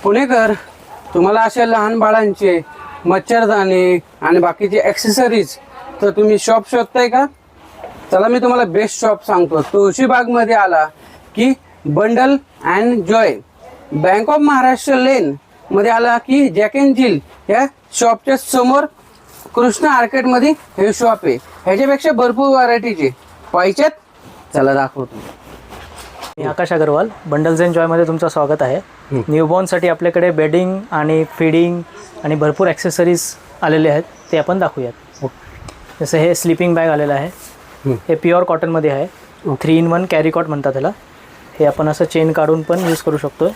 पुणेकर, तुम्हाला अशा लहान बाळांचे मच्छरदाणी आणि बाकीचे ॲक्सेसरीज तर तुम्ही शॉप शोधताय का? चला मी तुम्हाला बेस्ट शॉप सांगतो. तुळशीबागमध्ये आला की bundle and joy, bank of Maharashtra lane मध्ये आला की जॅक अँड जिल या शॉपच्या समोर कृष्ण आर्केडमध्ये हे शॉप आहे. ह्याच्यापेक्षा भरपूर व्हरायटीचे पाहिजेत. चला दाखवतो. मी आकाश अग्रवाल, बंडल्स अँड जॉयमध्ये तुमचं स्वागत आहे. न्यूबॉर्नसाठी आपल्याकडे बेडिंग आणि फीडिंग आणि भरपूर ॲक्सेसरीज आलेले आहेत, ते आपण दाखवूयात. जसं हे स्लीपिंग बॅग आलेलं आहे, हे प्युअर कॉटनमध्ये आहे. 3-in-1 कॅरीकॉट म्हणतात त्याला. हे आपण असं चेन काढून पण यूज करू शकतो.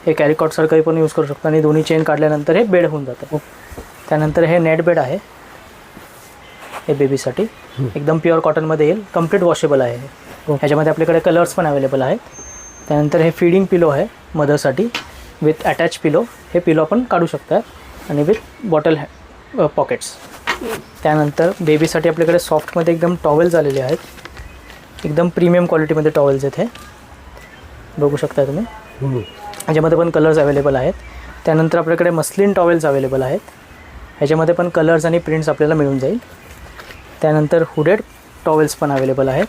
हे कॅरीकॉटसारखंही पण यूज करू शकतो आणि दोन्ही चेन काढल्यानंतर हे बेड होऊन जातं. त्यानंतर हे नेट बेड आहे, हे बेबीसाठी एकदम प्युअर कॉटनमध्ये येईल. कम्प्लीट वॉशेबल आहे. ह्याच्यामध्ये आपल्याकडे कलर्स पण अवेलेबल आहेत. त्यानंतर हे फीडिंग पिलो आहे मदरसाठी विथ अटॅच पिलो. हे पिलो आपण काढू शकतात आणि विथ बॉटल पॉकेट्स. त्यानंतर बेबीसाठी आपल्याकडे सॉफ्टमध्ये एकदम टॉवेल्स आलेले आहेत. एकदम प्रीमियम क्वालिटीमध्ये टॉवेल्स आहेत. हे बघू शकता तुम्ही. ह्याच्यामध्ये पण कलर्स अवेलेबल आहेत. त्यानंतर आपल्याकडे मस्लिन टॉवेल्स अवेलेबल आहेत. ह्याच्यामध्ये पण कलर्स आणि प्रिंट्स आपल्याला मिळून जाईल. त्यानंतर हुडेड टॉवेल्स पण अवेलेबल आहेत.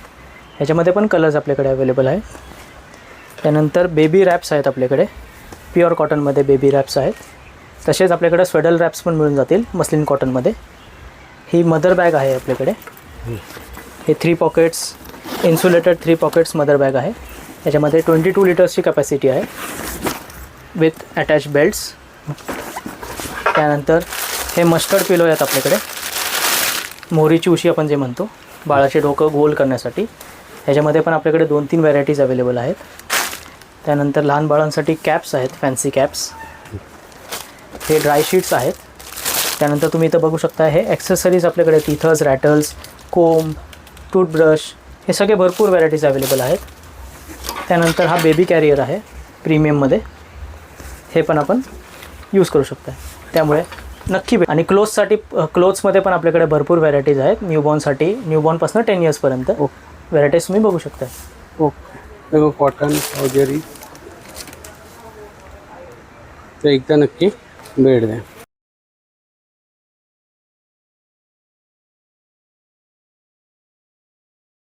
ह्याच्यामध्ये पण कलर्स आपल्याकडे अवेलेबल आहेत. त्यानंतर बेबी रॅप्स आहेत आपल्याकडे, प्युअर कॉटनमध्ये बेबी रॅप्स आहेत. तसेच आपल्याकडे स्वेडल रॅप्स पण मिळून जातील मस्लिन कॉटनमध्ये. ही मदर बॅग आहे आपल्याकडे. हे 3 pockets insulated 3 pockets mother bag आहे. ह्याच्यामध्ये 22 लिटर्सची कॅपॅसिटी आहे विथ अटॅच बेल्ट्स. त्यानंतर हे मस्टर्ड पिलो आहेत आपल्याकडे, मोहरीची उशी आपण जे म्हणतो, बाळाचे डोकं गोल करण्यासाठी. ह्याच्यामध्ये पण आपल्याकडे 2-3 व्हरायटीज अवेलेबल आहेत. त्यानंतर लहान बाळांसाठी कॅप्स आहेत, फॅन्सी कॅप्स. हे ड्राय शीट्स आहेत. त्यानंतर तुम्ही इथं बघू शकता हे ॲक्सेसरीज आपल्याकडे टीथर्स, रॅटल्स, कोम, टूथब्रश, हे सगळे भरपूर व्हरायटीज अवेलेबल आहेत. त्यानंतर हा बेबी कॅरियर आहे प्रीमियममध्ये. हे पण आपण यूज करू शकता. त्यामुळे नक्की आणि क्लोथ्समध्ये पण आपल्याकडे भरपूर व्हरायटीज आहेत. न्यूबॉर्नपासून 10 इयर्सपर्यंत व्हरायटीज तुम्ही बघू शकता. ओके, कॉटन वगैरे ते एकदा नक्की भेट द्या.